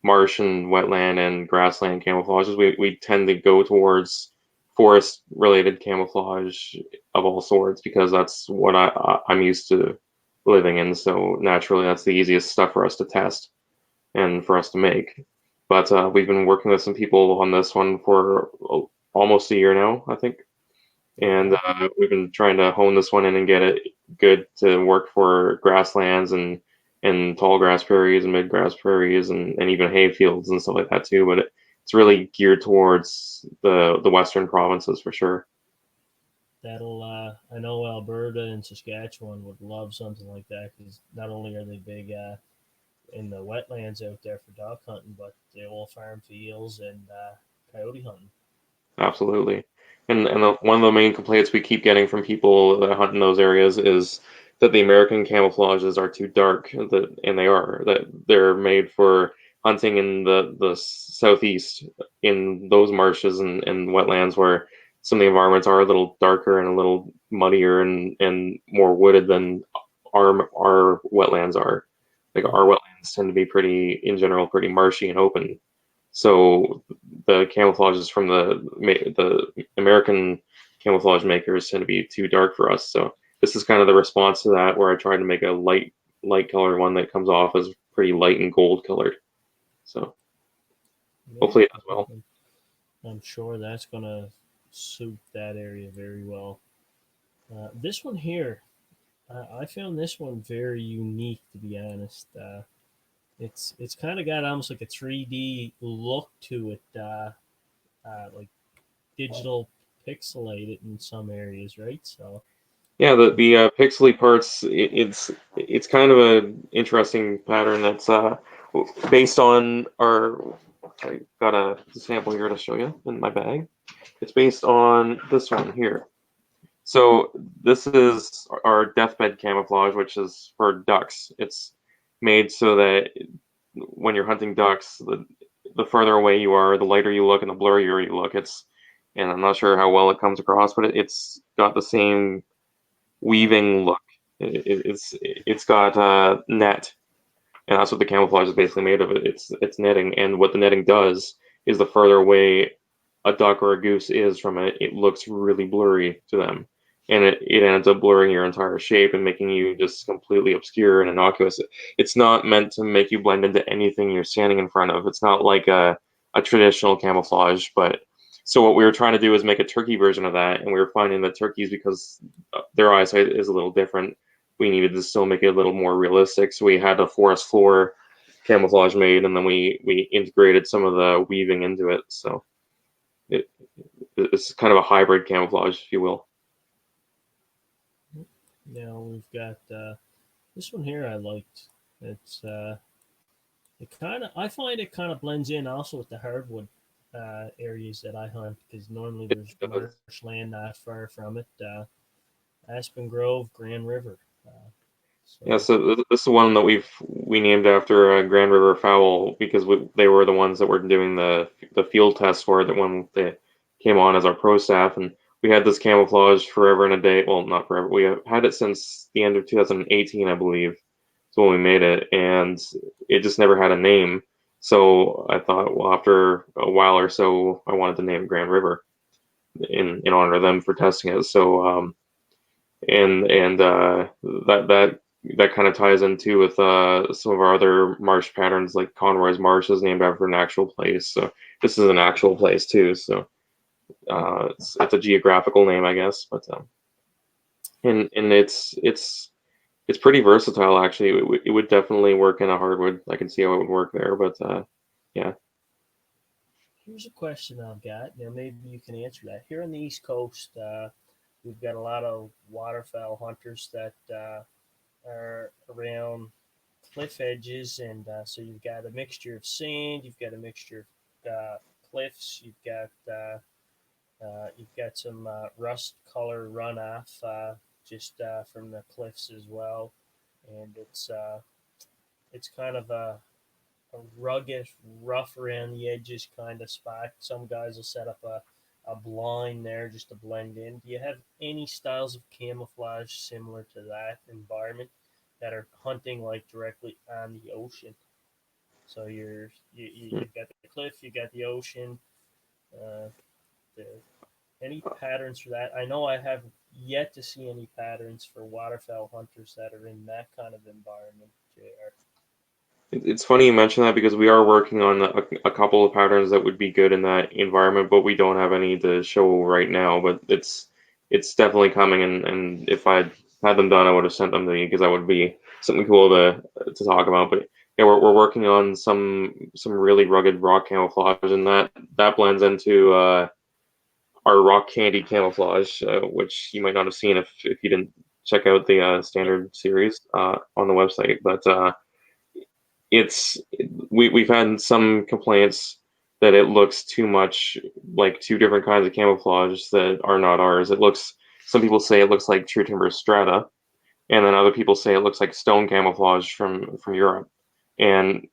marsh and wetland and grassland camouflages. We tend to go towards forest related camouflage of all sorts because that's what I'm used to living in. So naturally, that's the easiest stuff for us to test and for us to make. But we've been working with some people on this one for almost a year now, I think, and Okay. we've been trying to hone this one in and get it good to work for grasslands and tall grass prairies and mid grass prairies and even hay fields and stuff like that too. But it's really geared towards the western provinces for sure. That'll I know Alberta and Saskatchewan would love something like that because not only are they big in the wetlands out there for duck hunting, but they will farm fields and coyote hunting. Absolutely. And one of the main complaints we keep getting from people that hunt in those areas is that the American camouflages are too dark. And they are. That they're made for hunting in the southeast, in those marshes and wetlands where some of the environments are a little darker and a little muddier and more wooded than our wetlands are. Like Mm. our wetlands tend to be in general, pretty marshy and open. So the camouflages from the American camouflage makers tend to be too dark for us. So this is kind of the response to that, where I tried to make a light colored one that comes off as pretty light and gold colored. So Yeah, hopefully it does well. I'm sure that's gonna suit that area very well. This one here, I found this one very unique, to be honest. It's kind of got almost like a 3D look to it, like digital pixelated in some areas, right? So Yeah, the pixely parts, it's kind of an interesting pattern that's based on our. I got a sample here to show you in my bag. It's based on this one here. So this is our deathbed camouflage, which is for ducks. It's made so that when you're hunting ducks, the further away you are, the lighter you look and the blurrier you look. And I'm not sure how well it comes across, but it's got the same weaving look. It's got net, and that's what the camouflage is basically made of. It's netting, and what the netting does is the further away a duck or a goose is from it, it looks really blurry to them, and it ends up blurring your entire shape and making you just completely obscure and innocuous. It's not meant to make you blend into anything you're standing in front of. It's not like a traditional camouflage, but so what we were trying to do is make a turkey version of that, and we were finding that turkeys, because their eyesight is a little different, we needed to still make it a little more realistic. So we had a forest floor camouflage made, and then we integrated some of the weaving into it. So it, it's kind of a hybrid camouflage, if you will. now we've got this one here. I liked. It's it kind of I find it kind of blends in also with the hardwood areas that I hunt because normally there's marshland not far from it. Aspen Grove, Grand River. Uh, Yeah, so so this is one that we named after Grand River Fowl, because they were the ones that were doing the field tests for it that when they came on as our pro staff, and we had this camouflage forever and a day. Well, not forever. We have had it since the end of 2018, I believe. So when we made it, and it just never had a name. So I thought, well, after a while or so, I wanted to name Grand River in honor of them for testing it. So and that kind of ties into with some of our other marsh patterns, like Conroy's Marsh is named after an actual place. So this is an actual place too. So it's a geographical name, I guess, but and it's pretty versatile actually. It would definitely work in a hardwood. I can see how it would work there, but yeah. here's a question I've got. Now maybe you can answer that. Here on the East Coast, we've got a lot of waterfowl hunters that are around cliff edges, and so you've got a mixture of sand, you've got a mixture of cliffs, you've got some rust color runoff just from the cliffs as well, and it's kind of a rugged, rough around the edges kind of spot. Some guys will set up a blind there just to blend in. Do you have any styles of camouflage similar to that environment that are hunting like directly on the ocean? So you've got the cliff, you got the ocean. Uh, the, any patterns for that? I know I have yet to see any patterns for waterfowl hunters that are in that kind of environment. JR. It's funny you mention that, because we are working on a couple of patterns that would be good in that environment, but we don't have any to show right now. But it's definitely coming, and if I had them done, I would have sent them to you, because that would be something cool to talk about. But yeah, we're working on some really rugged rock camouflage, and that blends into our rock candy camouflage, which you might not have seen if you didn't check out the Yep. standard series on the website, but. It's we've had some complaints that it looks too much like two different kinds of camouflage that are not ours. It looks Some people say it looks like true timber strata, and then other people say it looks like stone camouflage from Europe. And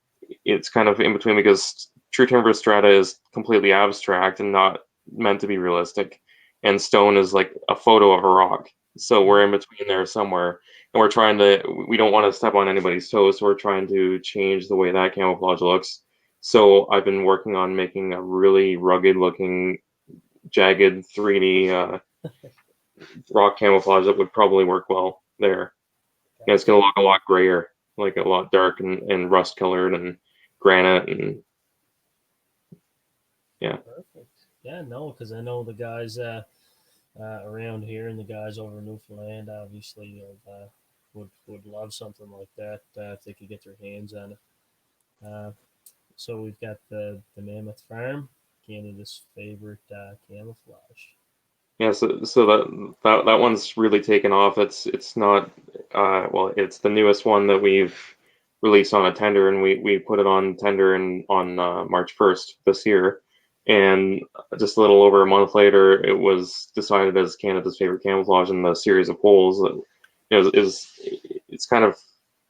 it's kind of in between, because true timber strata is completely abstract and not meant to be realistic, and stone is like a photo of a rock. So we're in between there somewhere, and we don't want to step on anybody's toes, so we're trying to change the way that camouflage looks. So I've been working on making a really rugged looking, jagged 3D rock camouflage that would probably work well there. Yeah, it's gonna Gotcha. look a lot grayer, like a lot dark and rust colored and granite and yeah. Perfect. Yeah, no, because I know the guys around here and the guys over in Newfoundland obviously would love something like that if they could get their hands on it. Uh, so we've got the Mammoth Farm, Canada's favorite camouflage. Yeah, so that one's really taken off. It's not well, it's the newest one that we've released on a tender, and we put it on tender and on March 1st this year. And just a little over a month later, it was decided as Canada's favorite camouflage in the series of polls. That it's kind of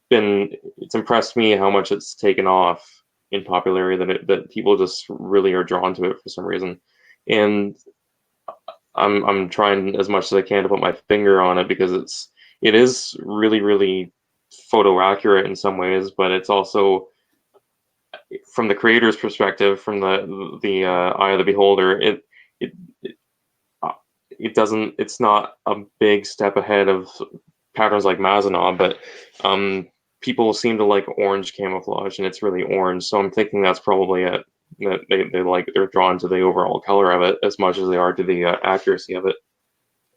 been it's impressed me how much it's taken off in popularity that people just really are drawn to it for some reason. And I'm trying as much as I can to put my finger on it because it is really photo accurate in some ways, but it's also from the creator's perspective, from the eye of the beholder, it uh, it doesn't it's not a big step ahead of patterns like Mazenod, but um, people seem to like orange camouflage, and it's really orange. So I'm thinking that's probably it. That they're drawn to the overall color of it as much as they are to the accuracy of it.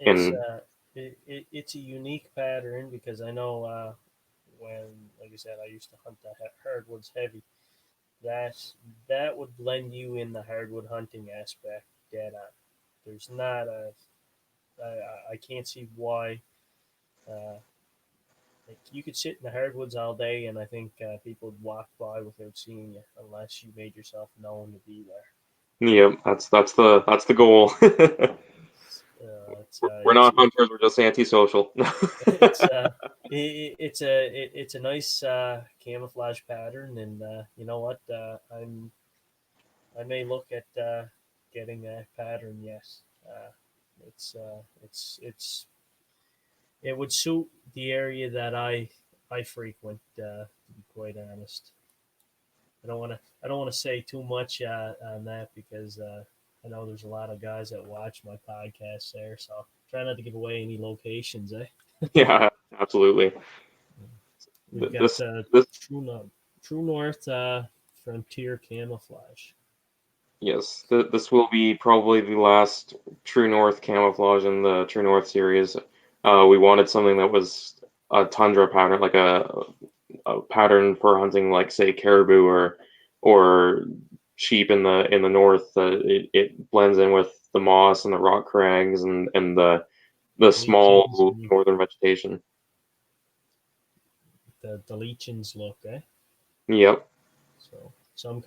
It's And uh, it's a unique pattern because I know when, like I said, I used to hunt the hardwoods heavy. That that would blend you in the hardwood hunting aspect dead on. There's not a I can't see why. Uh, like you could sit in the hardwoods all day, and I think people would walk by without seeing you unless you made yourself known to be there. yeah, that's the goal. We're It's not hunters. We're just antisocial. it's it's a nice camouflage pattern, and you know what? I may look at getting that pattern. Yes, it's it would suit the area that I frequent. To be quite honest, I don't want to say too much on that because I know there's a lot of guys that watch my podcast there, so try not to give away any locations. Yeah, absolutely. We've got This this True North Frontier Camouflage. yes, this will be probably the last True North camouflage in the True North series. We wanted something that was a tundra pattern, like a pattern for hunting, like say caribou or sheep in the north. It blends in with the moss and the rock crags and the Leechings, small northern vegetation. the Leechings look, eh? Yep. So some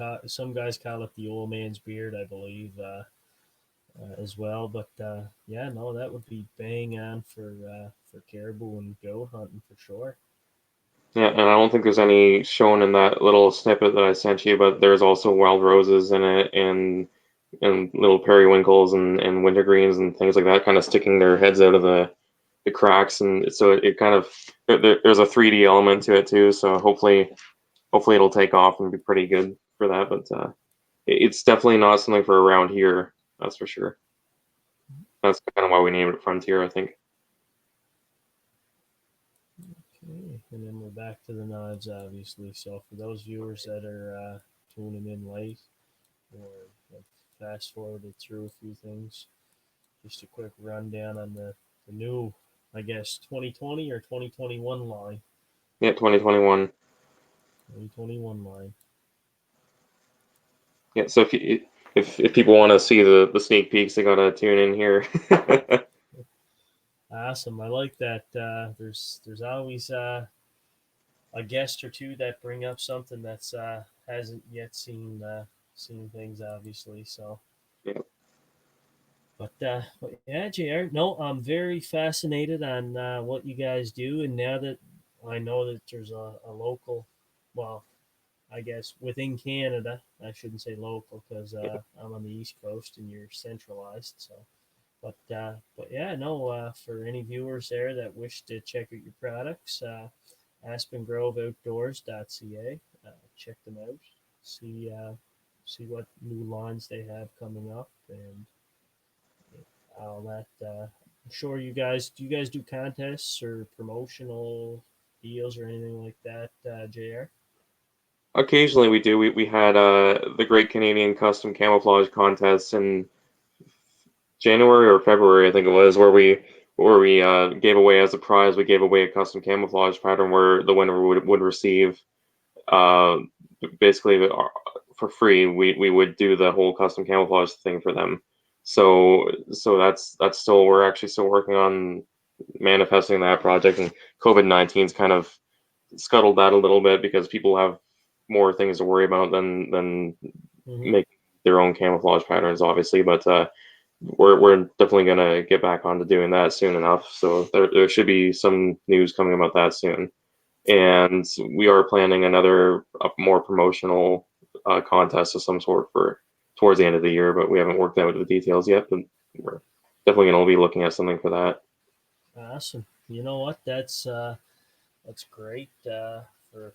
guys call it the old man's beard, I believe, as well. But yeah, no, that would be bang on for caribou and goat hunting for sure. Yeah, and I don't think there's any shown in that little snippet that I sent you, but there's also wild roses in it and little periwinkles and wintergreens and things like that kind of sticking their heads out of the cracks and so it kind of there's a 3D element to it too, so hopefully it'll take off and be pretty good for that, but it's definitely not something for around here, that's for sure. That's kind of why we named it Frontier, I think. Okay, and then we're back to the knives, obviously. So for those viewers that are tuning in late or have fast forwarded through a few things, just a quick rundown on the new, I guess, 2020 or 2021 line. Yeah, 2021. 2021 line. Yeah, so if people want to see the sneak peeks, they gotta tune in here. Awesome. I like that. There's always a guest or two that bring up something that's hasn't yet seen things, obviously. So, Yeah, but yeah, Jr. No, I'm very fascinated on what you guys do, and now that I know that there's a local, well, I guess within Canada, I shouldn't say local because I'm on the East Coast and you're centralized. So, but yeah, no. For any viewers there that wish to check out your products, AspenGroveOutdoors.ca. Check them out. See see what new lines they have coming up and all that. I'm sure you guys do contests or promotional deals or anything like that, JR? Occasionally we do. We had the Great Canadian Custom Camouflage Contest in January or February, I think it was, where we gave away as a prize. We gave away a custom camouflage pattern where the winner would receive uh, basically for free. We would do the whole custom camouflage thing for them. So that's still, we're actually still working on manifesting that project, and COVID-19's kind of scuttled that a little bit because people have more things to worry about than Mm-hmm. making their own camouflage patterns, obviously. But we're definitely gonna get back onto doing that soon enough. So there should be some news coming about that soon. And we are planning another more promotional contest of some sort for towards the end of the year, but we haven't worked out the details yet. But we're definitely gonna be looking at something for that. Awesome. You know what? That's great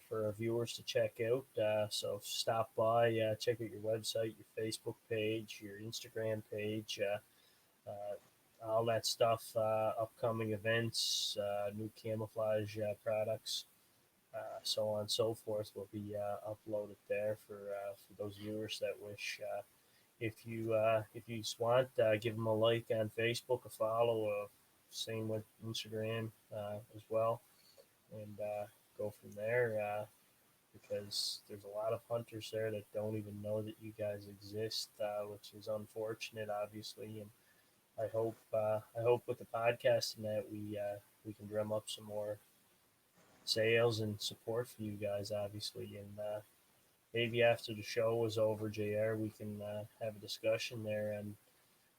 for our viewers to check out. So stop by, check out your website, your Facebook page, your Instagram page, all that stuff. Upcoming events, new camouflage products, so on and so forth will be uploaded there for those viewers that wish. If you just want, give them a like on Facebook, a follow, same with Instagram as well, and go from there. Because there's a lot of hunters there that don't even know that you guys exist, which is unfortunate, obviously. And I hope with the podcast and that we can drum up some more sales and support for you guys, obviously. And maybe after the show is over, JR, we can have a discussion there and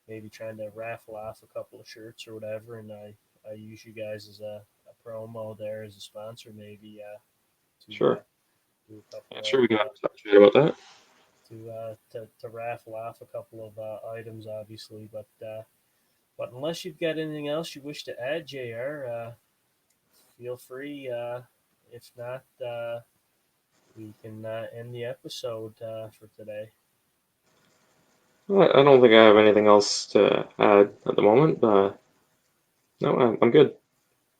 maybe trying to raffle off a couple of shirts or whatever. And I use you guys as a promo there as a sponsor, maybe to Sure, do a couple yeah, sure, of we can have a chat about that. to raffle off a couple of items, obviously. But unless you've got anything else you wish to add, JR, feel free. If not, we can end the episode for today. I don't think I have anything else to add at the moment. No, I'm good.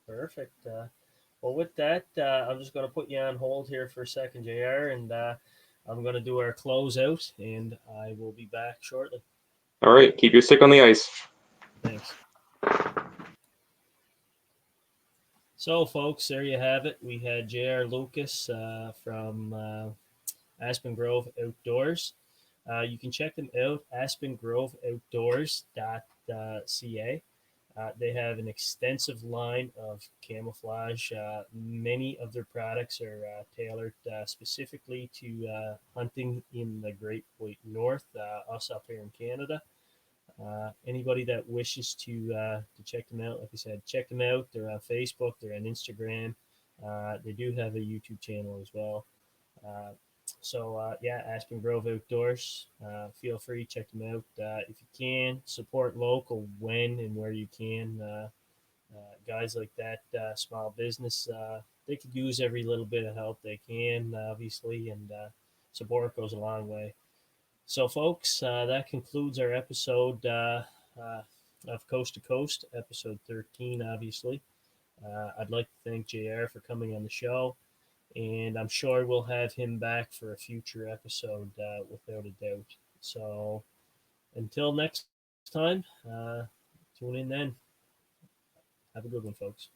Perfect. Well, with that, I'm just going to put you on hold here for a second, JR, and I'm going to do our closeout, and I will be back shortly. All right, keep your stick on the ice. Thanks. So, folks, there you have it. We had JR Lucas from Aspen Grove Outdoors. You can check them out, aspengroveoutdoors.ca. They have an extensive line of camouflage. Many of their products are tailored specifically to hunting in the Great White North, us up here in Canada. Anybody that wishes to check them out, like I said, check them out. They're on Facebook, they're on Instagram. They do have a YouTube channel as well. Uh, so yeah, Aspen Grove Outdoors. Feel free to check them out. If you can, support local when and where you can. Guys like that, small business, they could use every little bit of help they can, obviously, and support goes a long way. So, folks, that concludes our episode uh, of Coast to Coast, episode 13, obviously. I'd like to thank JR for coming on the show, and I'm sure we'll have him back for a future episode without a doubt. So, until next time, tune in then. Have a good one, folks.